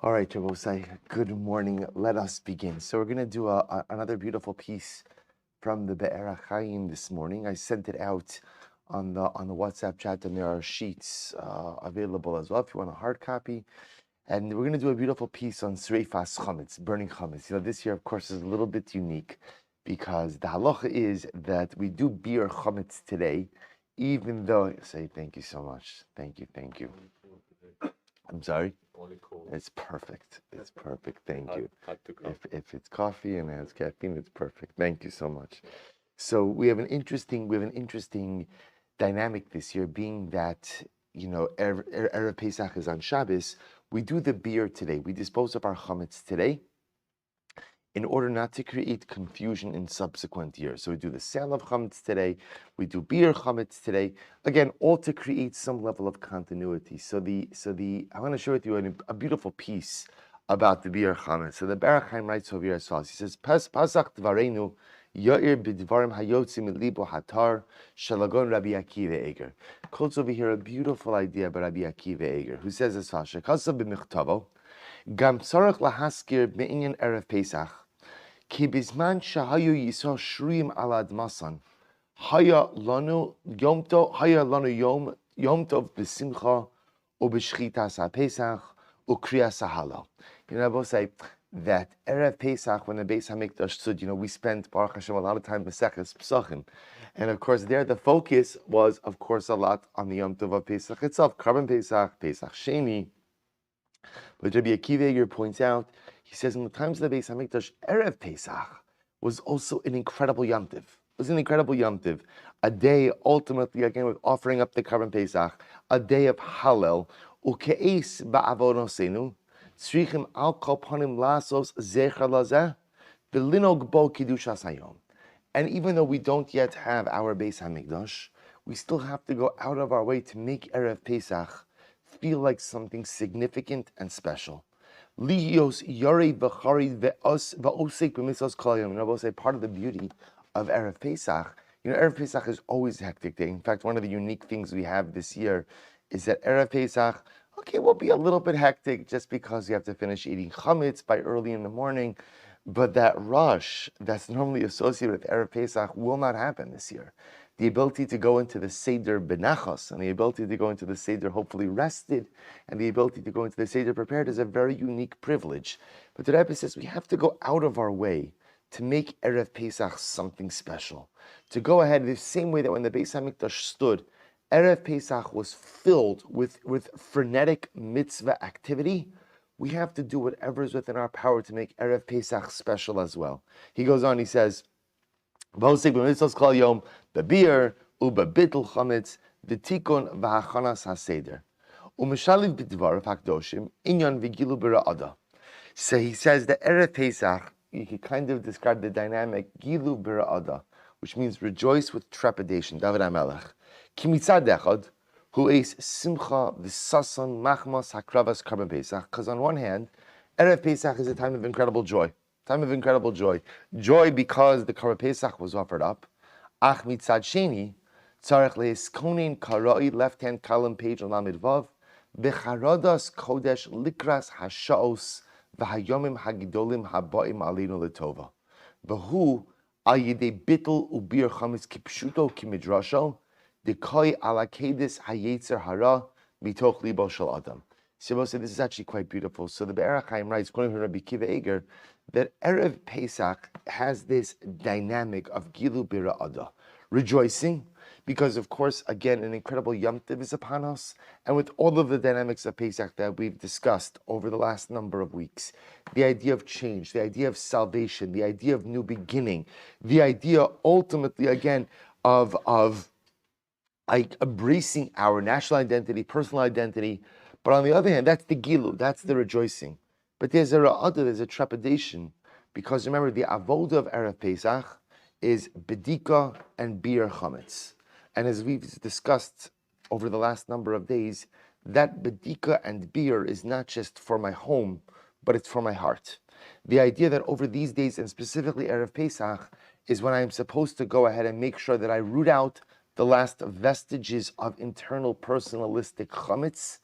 All right, Jabosai, good morning. Let us begin. So we're going to do another beautiful piece from the Be'er HaChaim this morning. I sent it out on the WhatsApp chat, and there are sheets available as well if you want a hard copy. And we're going to do a beautiful piece on Sreifas Chametz, burning Chametz. You know, this year, of course, is a little bit unique because the halacha is that we do Biur Chametz today, even though, say thank you so much. Thank you. I'm sorry? It's perfect. It's perfect. Thank you. If it's coffee and it has caffeine, it's perfect. Thank you so much. So we have an interesting dynamic this year, being that Erev Pesach is on Shabbos. We do the Biur today. We dispose of our chametz today, in order not to create confusion in subsequent years. So we do the sale of chametz today, we do Biur chametz today, again, all to create some level of continuity. So I want to share with you a beautiful piece about the Biur chametz. So the Be'er HaChaim writes over here as follows. He says, Pesach dvarenu Yair b'dvarim hayotzim libo hatar shalagon Rabbi Akiva Eger. Quotes over here a beautiful idea by Rabbi Akiva Eger, who says as follows: Shekasa b'michtavo gam tzarech lahaskir be'inyan erev Pesach ki bizman shahayu yisah shruim ala admasan haya lanu yom tov b'simcha u'b'shchitas haPesach u'kriyas hahalal. You know, I will say that Erev Pesach, when the Beis HaMikdash stood, we spent, Baruch Hashem, a lot of time Maseches Pesachim. And of course, there the focus was, of course, a lot on the Yom Tov of Pesach itself, Karban Pesach, Pesach Sheni. But Rabbi Akiva Eger points out, he says, in the times of the Beis HaMikdash, Erev Pesach was also an incredible Yom Tov. It was an incredible Yom Tov. A day, ultimately, again, with offering up the Karban Pesach, a day of Hallel, uke'es ba'avonosenu, tzrichim al kol panim lasos zecher lazeh, v'linog bo kidushas hayom. And even though we don't yet have our Beis HaMikdash, we still have to go out of our way to make Erev Pesach feel like something significant and special. Liyos yorei b'chari v'osek b'mitzvos kol yom. I will say part of the beauty of Erev Pesach, Erev Pesach is always a hectic day. In fact, one of the unique things we have this year is that Erev Pesach, okay, will be a little bit hectic just because you have to finish eating chametz by early in the morning, but that rush that's normally associated with Erev Pesach will not happen this year. The ability to go into the Seder benachos, and the ability to go into the Seder hopefully rested, and the ability to go into the Seder prepared is a very unique privilege. But the Rebbe says we have to go out of our way to make Erev Pesach something special. To go ahead the same way that when the Beis HaMikdash stood, Erev Pesach was filled with frenetic mitzvah activity. We have to do whatever is within our power to make Erev Pesach special as well. He goes on, he says, V'osek b'mitzvos kol yom, b'biur, u'b'bittul chametz, v'tikon v'hachanas haseder. U'meshaliv b'dvarav hakdoshim, inyan v'gilu b'ra'ada. So he says that Erev Pesach, you can kind of describe the dynamic, gilu b'ra'ada, which means rejoice with trepidation, David HaMelech. Ki mitzad echad, hu eis simcha v'sason machmas hakravas karban Pesach. Because on one hand, Erev Pesach is a time of incredible joy. Joy because the Karban Pesach was offered up. Ach mitzad sheni, tzarech leiskonin karai, left-hand column, page on Lamed Vav, b'charadas kodesh likras hashaos v'hayomim hagidolim habaim aleinu letova. V'hu al yedei bittul u'bir chametz kipshuto kimidrasho, dekoi ala kedis hayetzer hara mitoch libo shel adam. So this is actually quite beautiful. So the Be'er HaChaim writes, according to Rabbi Akiva Eger, that Erev Pesach has this dynamic of Gilu B'Ra'ada, rejoicing, because of course, again, an incredible Yom Tov is upon us, and with all of the dynamics of Pesach that we've discussed over the last number of weeks, the idea of change, the idea of salvation, the idea of new beginning, the idea ultimately, again, of embracing our national identity, personal identity. But on the other hand, that's the Gilu, that's the rejoicing. But there's a ra'ada, there's a trepidation, because remember, the avoda of Erev Pesach is bedika and biur chametz. And as we've discussed over the last number of days, that bedika and biur is not just for my home, but it's for my heart. The idea that over these days, and specifically Erev Pesach, is when I'm supposed to go ahead and make sure that I root out the last vestiges of internal personalistic chametz,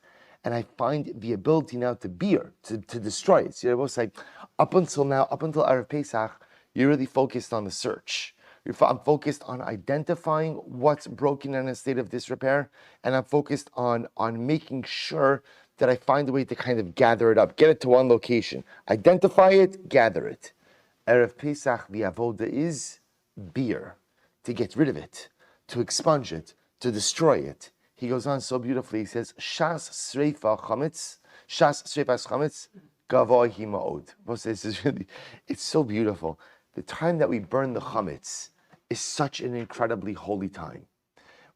and I find the ability now to biur, to destroy it. So I will say, up until now, up until Erev Pesach, you're really focused on the search. I'm focused on identifying what's broken and in a state of disrepair, and I'm focused on making sure that I find a way to kind of gather it up, get it to one location, identify it, gather it. Erev Pesach, the avoda is biur, to get rid of it, to expunge it, to destroy it. He goes on so beautifully. He says, "Shas sreifa chametz, shas sreifas chametz, gavoy hi ma'od." This is really, it's so beautiful. The time that we burn the chametz is such an incredibly holy time.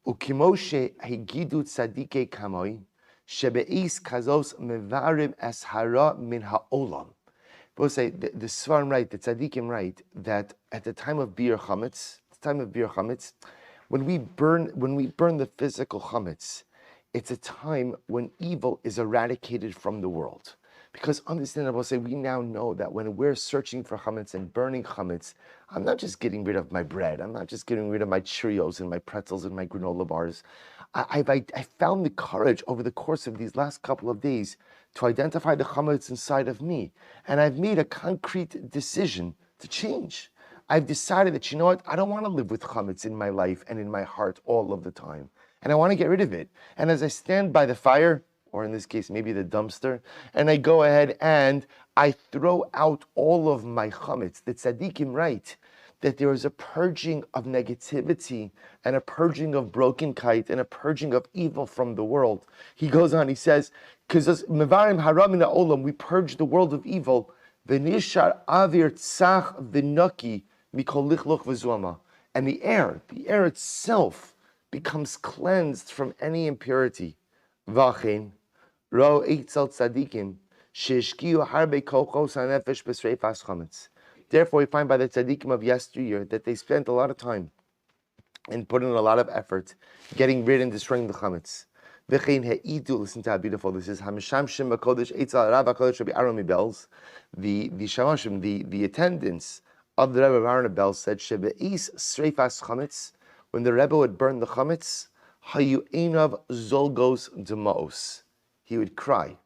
Ukimoshe hegidu tzadike kamoi, shebeis kazos mevarim es hara min ha'olam. People say the Svarim right, the Tzaddikim right, that at the time of Biur Chametz, when we burn the physical chametz, it's a time when evil is eradicated from the world. Because understandable, say we now know that when we're searching for chametz and burning chametz, I'm not just getting rid of my bread. I'm not just getting rid of my Cheerios and my pretzels and my granola bars. I found the courage over the course of these last couple of days to identify the chametz inside of me, and I've made a concrete decision to change. I've decided that, you know what, I don't want to live with chametz in my life and in my heart all of the time, and I want to get rid of it. And as I stand by the fire, or in this case, maybe the dumpster, and I go ahead and I throw out all of my chametz, the tzaddikim write that there is a purging of negativity and a purging of brokenkeit and a purging of evil from the world. He goes on, he says, because mevarim haram min ha'olam, we purge the world of evil, v'nishar avir tzach v'naki mikol lichloch v'zuama, and the air itself becomes cleansed from any impurity. V'achin ro eitzel tzadikim sheshkiu harbe kochos hanefesh b'sreifas chametz. Therefore, we find by the tzaddikim of yesteryear that they spent a lot of time and put in a lot of effort getting rid and destroying the chametz. V'chein he'idu, listen to how beautiful this is. Hamisham shem b'kodesh eitzel rav ha'kodesh Rabbi Aaron Mibels, the shamashim, the attendants of the Rebbe of Aaron Mibels said, shebe'is sreifas chametz, when the Rebbe would burn the chametz, hayu einav zolgos demaos, he would cry.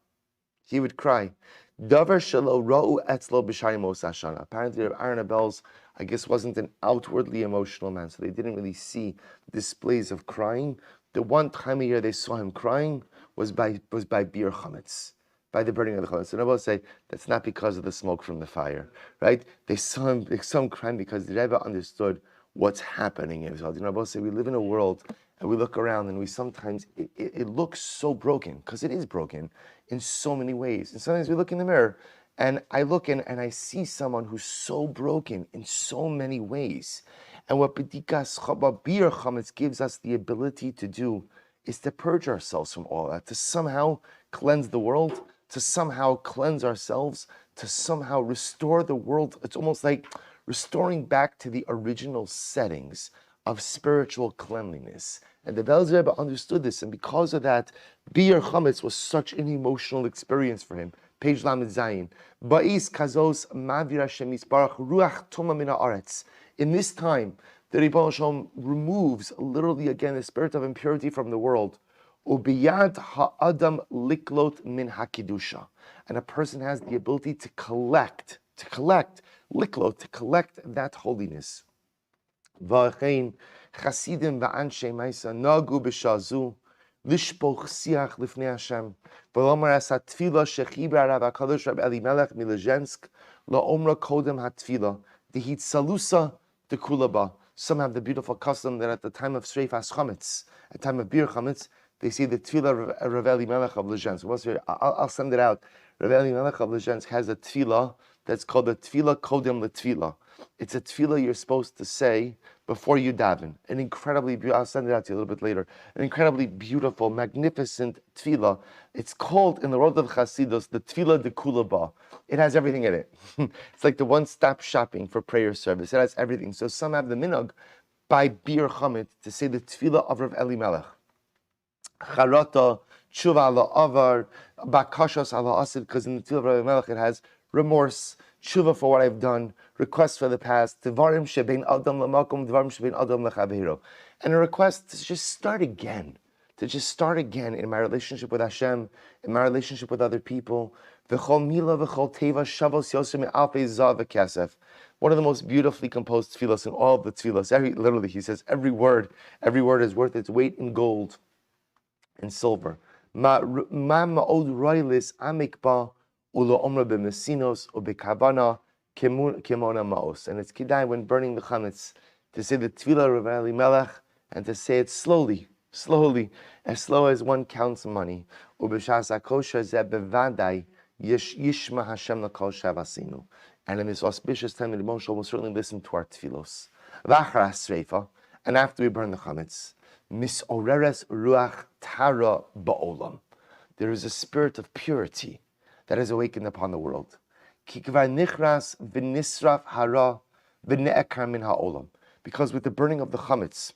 Davar shelo ra'u etzlo b'shari mos hashana. Apparently, Aaron Abel's, I guess, wasn't an outwardly emotional man, so they didn't really see displays of crying. The one time a year they saw him crying was by Biur Chametz, by the burning of the chametz. And I will say that's not because of the smoke from the fire, right? They saw him crying because the Rebbe understood what's happening in Israel. I will say we live in a world and we look around and we sometimes, it looks so broken, because it is broken in so many ways. And sometimes we look in the mirror and I look in and I see someone who's so broken in so many ways. And what B'dikas Biur Chametz gives us the ability to do is to purge ourselves from all that, to somehow cleanse the world, to somehow cleanse ourselves, to somehow restore the world. It's almost like restoring back to the original settings of spiritual cleanliness. And the Belz Rebbe understood this, and because of that, Biur Chametz was such an emotional experience for him. Page Lamed Zayin. Ba'is kazos mavir Hashem yisbarach ruach tuma min haaretz. In this time, the Ribbon Shalom removes literally again the spirit of impurity from the world. Ubiyad ha'adam liklot min hakidusha. And a person has the ability to collect liklot, to collect that holiness. V'achein chasidim v'anshe ma'isa nagu b'shazu lishpoch siach lifnei Hashem v'lomar as hatfila shechibra Rav HaKadosh Rabbi Elimelech Milezhensk la'omra kodem hatfila dehit salusa dekulaba. Some have the beautiful custom that at the time of Sreifas Chametz, at the time of Biur Chametz, they say the tefillah of Rav Elimelech of Lezhensk. I'll send it out. Rav Elimelech of Lezhensk has a tefillah that's called the tefillah kodem letefillah. It's a tefillah you're supposed to say before you daven. An incredibly beautiful, I'll send it out to you a little bit later, an incredibly beautiful, magnificent tefillah. It's called, in the world of Chassidus, the tefillah de kulaba. It has everything in it. It's like the one-stop shopping for prayer service. It has everything. So some have the minhag by Biur Chametz to say the tefillah of Rav Elimelech. Charata, tshuva ala avar, bakashos ala asid, because in the tefillah of Rav Elimelech it has remorse, tshuva for what I've done, request for the past, devarim shebein adam lamakom, devarim shebein adam lechaveiro, and a request to just start again, to just start again in my relationship with Hashem, in my relationship with other people. V'chol mila v'chol teva shavos yosem alpei zav v'kesef. One of the most beautifully composed tefillos in all of the tefillos. Literally, he says every word is worth its weight in gold and silver. Ma ma'od roilis amikba ulo omra b'mesinos ubekavana kimona maos. And it's kidai when burning the chametz to say the tefillah of Eli Melech and to say it slowly, as slow as one counts money. Ubeshas akosha zeh bevadai yishma Hashem lakol shavasinu. And in this auspicious time, the Moshe will certainly listen to our tefillos. V'achar hasreifa, and after we burn the chametz, misoreres ruach tara ba'olam. There is a spirit of purity that is awakened upon the world. Kikvar nichras v'nisraf hara v'ne'ekar min ha'olam. Because with the burning of the chametz,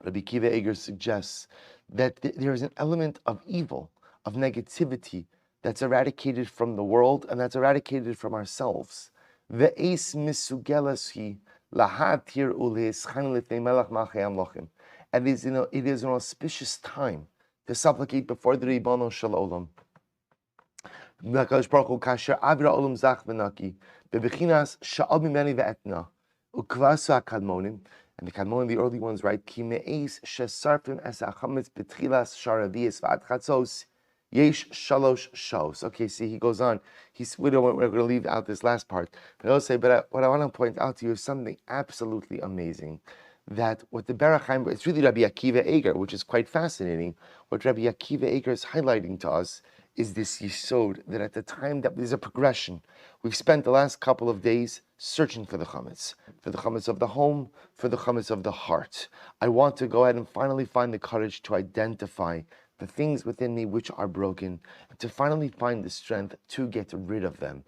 Rabbi Akiva Eiger suggests that there is an element of evil, of negativity, that's eradicated from the world and that's eradicated from ourselves. Ve'es misugelasi lahatir uleeschan lifnei melech malchei amlochim. And it is an auspicious time to supplicate before the Ribono Shel Olam. Nakadosh Baruch Hu kasher avira olam zach v'naki bebechinas sha'al mimeni ve'etna ukvasu hakadmonim. And the Kadmonim, the early ones, write, Ki me'es shesarfim es ha'chametz betchilas sharavias v'ad chatzos yesh shalosh shos. Okay, see, he goes on. We're going to leave out this last part. But I'll say, what I want to point out to you is something absolutely amazing. That what the Be'er HaChaim, it's really Rabbi Akiva Eiger, which is quite fascinating. What Rabbi Akiva Eiger is highlighting to us is this yisod, that at the time that there's a progression. We've spent the last couple of days searching for the chametz of the home, for the chametz of the heart. I want to go ahead and finally find the courage to identify the things within me which are broken, and to finally find the strength to get rid of them.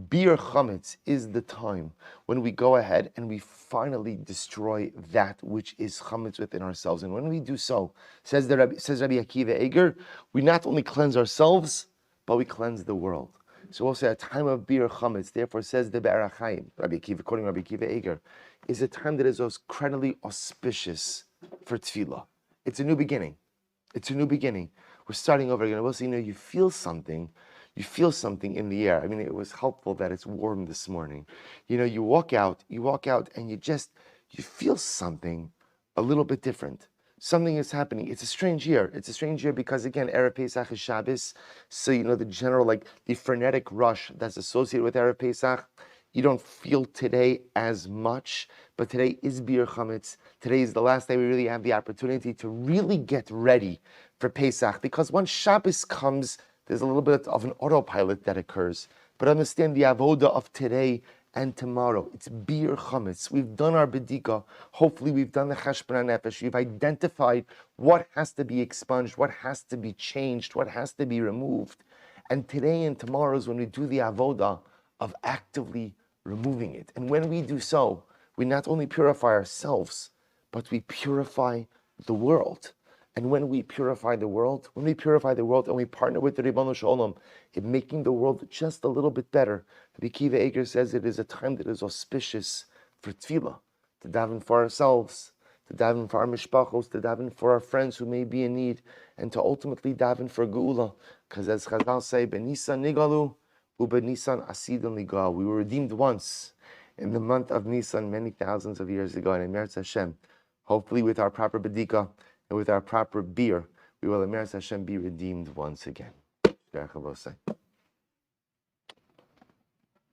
Biur chametz is the time when we go ahead and we finally destroy that which is chametz within ourselves. And when we do so, says Rabbi Akiva Eiger, we not only cleanse ourselves, but we cleanse the world. So we'll say a time of biur chametz, therefore says the Be'er HaChaim, according to Rabbi Akiva Eiger, is a time that is incredibly auspicious for tefillah. It's a new beginning. We're starting over again. We'll say, you feel something in the air. I mean, it was helpful that it's warm this morning. You walk out and you feel something a little bit different. Something is happening. It's a strange year. Because again, Erev Pesach is Shabbos. So, the general, the frenetic rush that's associated with Erev Pesach, you don't feel today as much, but today is Biur Chametz. Today is the last day we really have the opportunity to really get ready for Pesach. Because once Shabbos comes, there's a little bit of an autopilot that occurs. But understand the avoda of today and tomorrow. It's Biur Chametz. We've done our bedika. Hopefully we've done the cheshbon nefesh. We've identified what has to be expunged, what has to be changed, what has to be removed. And today and tomorrow is when we do the avoda of actively removing it. And when we do so, we not only purify ourselves, but we purify the world. And when we purify the world, and we partner with the Ribono Shel Olam in making the world just a little bit better, Rabbi Akiva Eiger says it is a time that is auspicious for tefillah, to daven for ourselves, to daven for our mishpachos, to daven for our friends who may be in need, and to ultimately daven for geula. Because as Chazal say, B'Nisan nigalu, u'B'Nisan asidon ligal. We were redeemed once in the month of Nisan many thousands of years ago, and in Meretz Hashem, hopefully with our proper bedika, and with our proper biur, we will, Emeres Hashem, be redeemed once again.